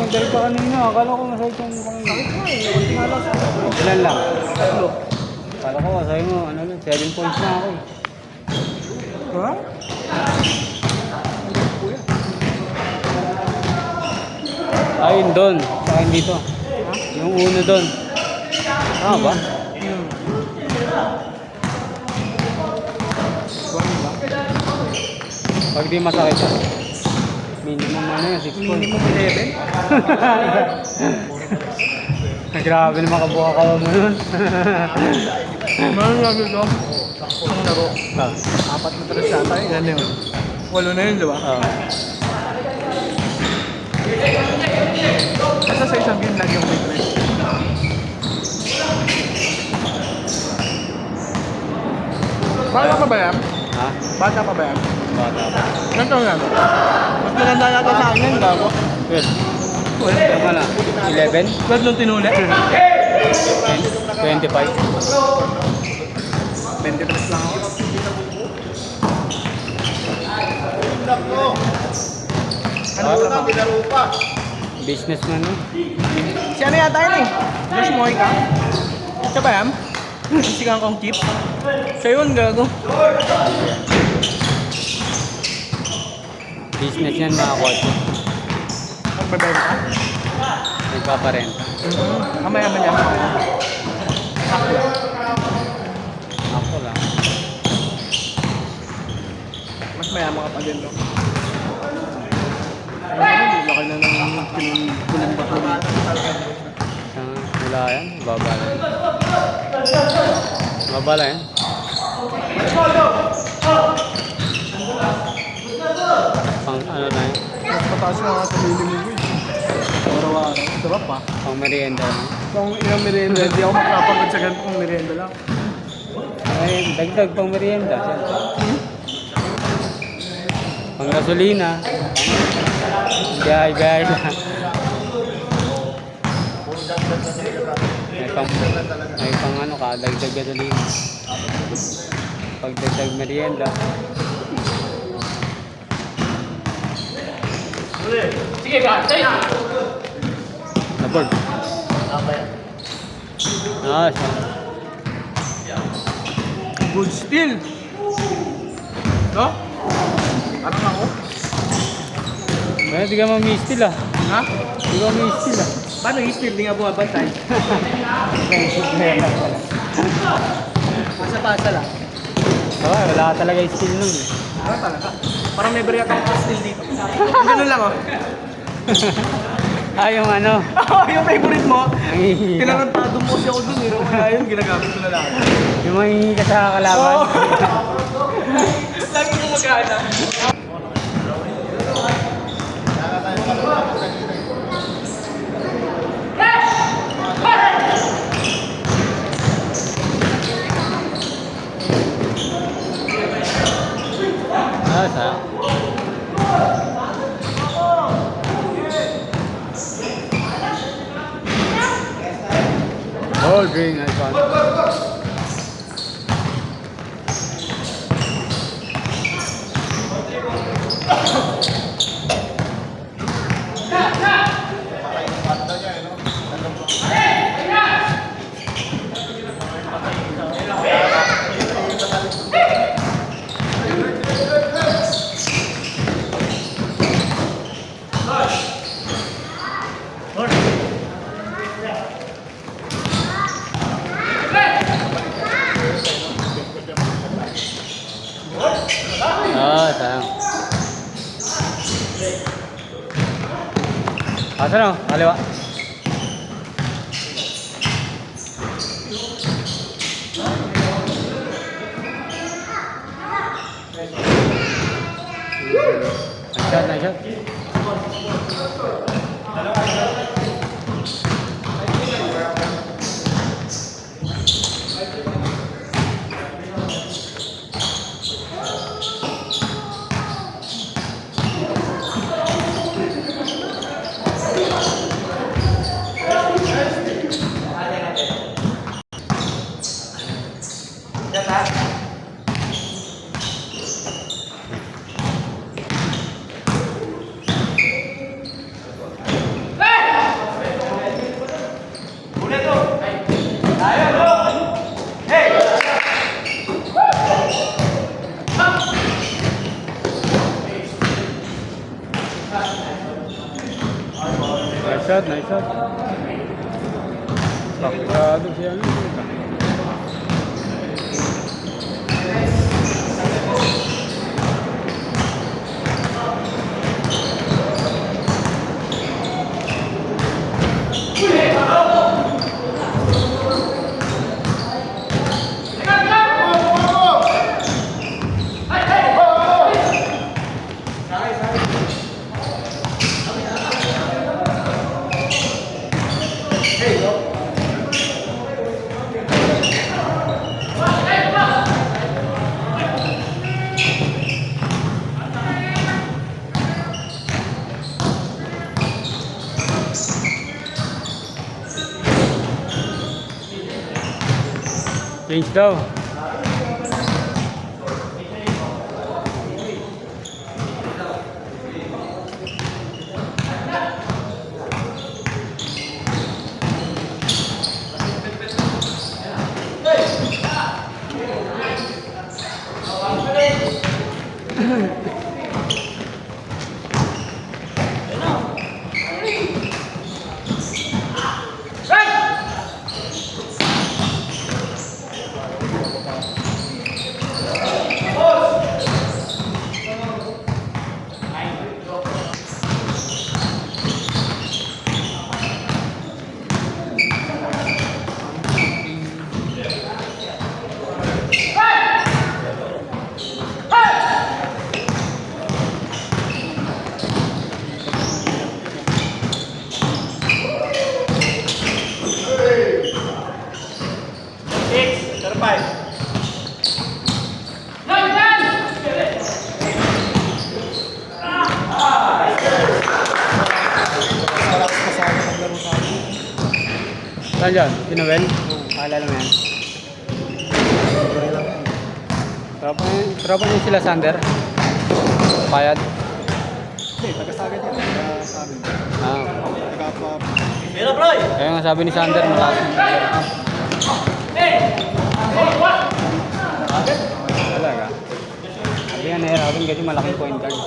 Dahil pa kanina, akala ko masaya itong ilan lang? Akala ko, sabi mo, ano lang, 7 points na ako eh. Ha? Ayun doon, sa akin dito. Yung uno doon. Tama ba? Pag di masakit ah. Minimum ano yun, 6 points. Minimum 11? Grabe naman kabuha ka mo nun. Meron lagi ito. Ang laro. Ah. 4 na tres yata eh. Yan yun. 8 na yun, di ba? Basta sa isang game lagi yung may tres. Bata pa ba yan? Ha? Bata pa ba yan? Bata pa. Ganito yan. Mas maganda yata sa akin yan, gago. 12. Tama na. 11? 12 nung tinuli. 25. 23 lang ako. Ano ba naman? Businessman no? Si ano yata yun eh? Josh Moika? Siya ba yan? Sigang kong chip? Siya yun, gago. Business yan mga kotse. Magbebenta? Nagpaparenta. Kamay-kamay niya. Ako lang. Mas mayaman ka pa din, no? Laki na ng kulang bato dito. Wala yan. Baba lang. Baba lang yan. Pang ano na yan. Mas mataas na nga sa minimum wage. Araw-araw. Sarap pa. Pang merienda. Kung ilang merienda, hindi ako makapagod sa ganitong merienda lang. Ay, dagdag pang merienda. Pang gasolina. Biyahe lang. May pang ano ka, dagdag gasolina. Pagdagdag merienda. Sige, gantay! Nabord. Ah, siya. Good still! No? Parang ako? Kaya di ka mamistil ah. Ha? Di ka mamistil ah. Paano i-still? Di nga bumabantay? Pasa-pasa lang. Oo, wala ka talaga yung still nun eh. Ano talaga? Parang may bariya kang still dito. Ganun lang oh. Ah, yung ano. Yung favorite mo, Nangihingi ka. tinarantado mo siya ako dun eh. Kaya yun, ginagamit ko na lang. Yung mangihingi ka sa kalaban. Oo. Lagi ko magkana. Ah, sa. Oh, drink, nice one. Ah, sayang. Asa na? Kaliwa. Nice shot. Nice shot. Pakado siya. Change daw. Saan dyan? Sinuel? Pakilala mo yan. Tropa niyo sila Sander? Payad? Hindi, taga-sagad yan. Taga-samin. Ah. Taga-pa... Kaya nga sabi ni Sander, malakas. Talaga? Sabi nga nahirapan kasi malaking point guard.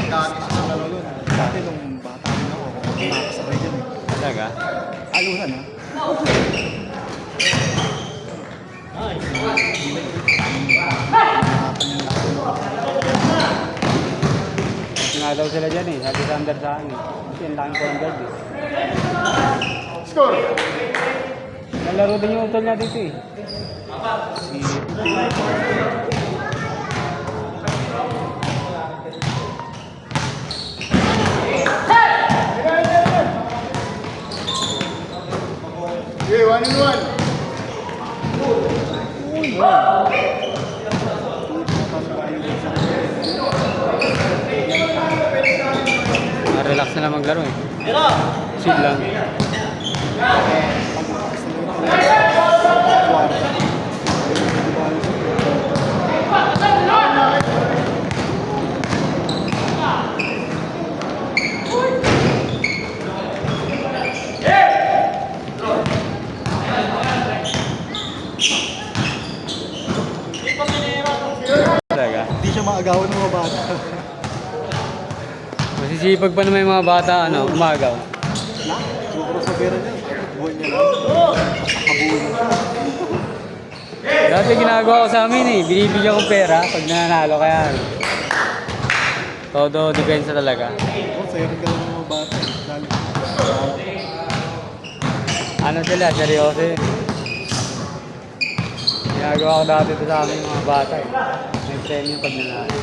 Dami sa laro yun. Dati nung bata rin ako, nakakasabay dyan eh. Talaga? Aluhan ha. Nga daw sila dyan eh. Sabi Sander sa akin eh. Kasi ang laking point guard eh. Score! Nalaro din yung utol niya dito eh. Si... Okay, 1-1. Relax na lang maglaro eh. Chill lang. Talaga? Hindi siya maagawan ng mga bata. Masisipag pa naman yung mga bata, ano, umagaw. Siguro sa pera niya. Buwan niya lang. Nakabuhay na siya. Dati ginagawa ko sa amin eh. Binibigyan ko pera pag nananalo kaya. Todo depensa talaga. Oh, sa'yo rin ka lang ng mga bata. Lalo. Ano sila, seryoso yun. Ginagawa ko dati ito sa amin mga bata eh. May premium pag nanalo.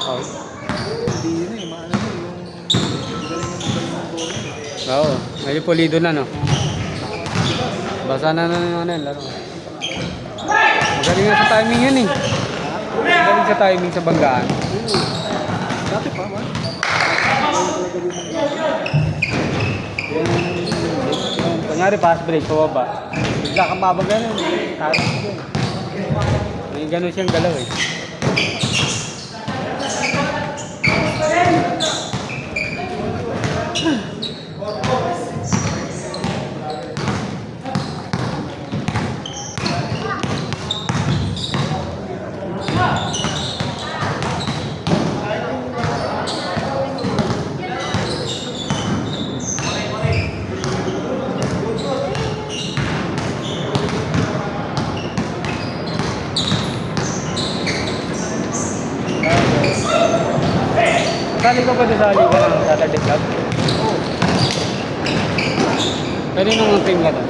Oh. Hindi yun eh. Maano mo yung... Galing ng bola. Oo, medyo pulido na no. Basa na yung ano yun, laro. Magaling nga sa timing yun eh. Magaling sa timing sa banggaan. Dati pa, man. Yung, kunyari pass break, pababa. Bigla kang babaga nun. Tapos yun. May gano'n siyang galaw eh. Sali ko ba doon sa Liga ng Saturday Club? Oo. Pwede nung team ka doon?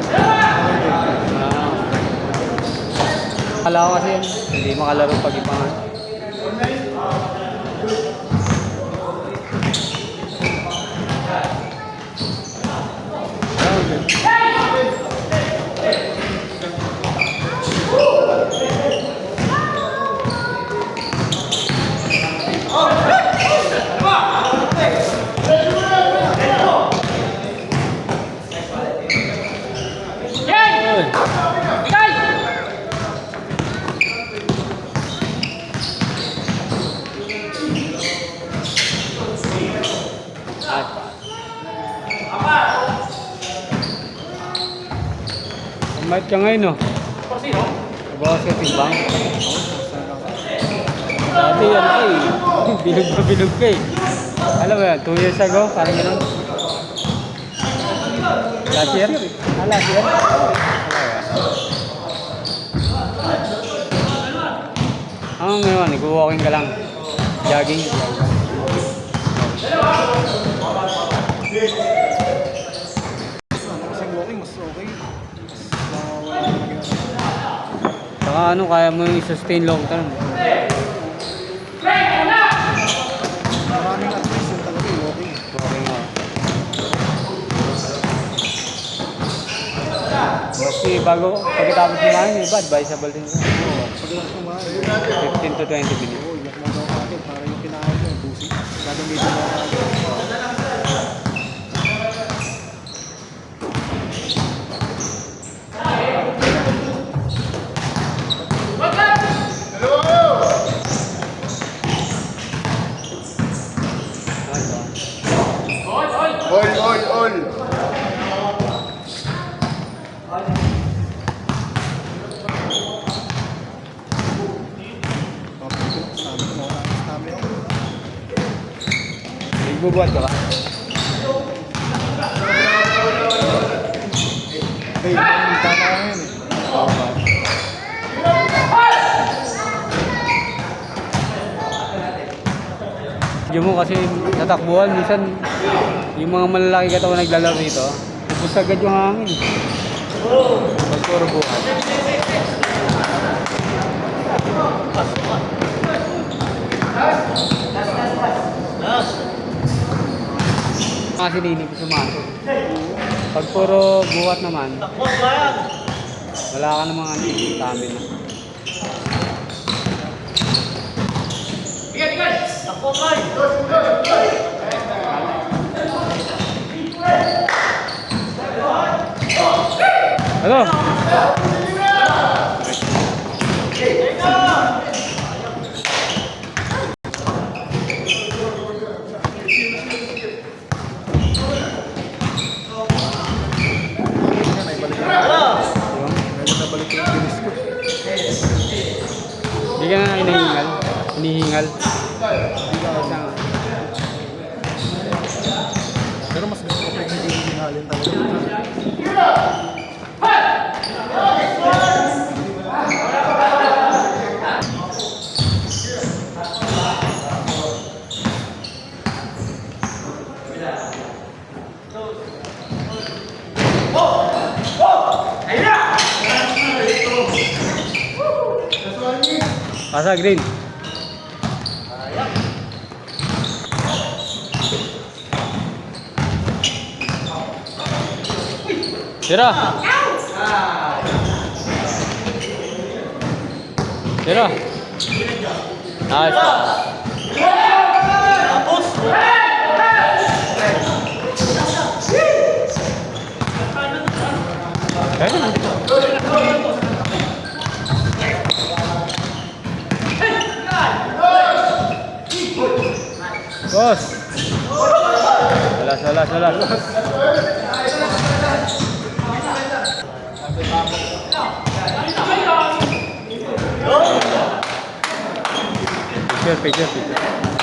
Akala ko kasi yun, hindi makalaro pag-ipangan. Mait ka ngayon, no? Bawas ka timbang. Dati, ano ka eh. Bilog na bilog ka eh. Alam mo yan, 2 years ago, parang gano'n. Last year? Ah, last year? Ngayon, nag-walking ka lang. Jogging. Kasi walking, mas okay. Saka ano, kaya mo yung sustain long term. Maraming advice yun talaga yung walking. Walking nga. Kasi pagkatapos kumain, iba, advisable din. Pagkatapos kumain, 15 to 20 minutes. oo, iyak mo daw kagad para yung kinain mo, busi. Gagamitin mo kagad. All. Nagbubuhat ka ba? Hey, tama ka ngayon eh. Yung mo kasi natakbuhan, minsan yung mga malalaki katawan naglalaro dito, ubus agad yung hangin. Pag puro buhat. Kasi hindi ko sumasok. Pag puro buhat naman, wala ka namang anti-stamina. Ano? Ngayon, nabalik yung Hindi ka na hinihingal. Hinihingal. Pero mas gusto ko pa yung hindi hinalin talaga. Pasa green. Tira. Tira. Nice. Bos. Salah. Picture.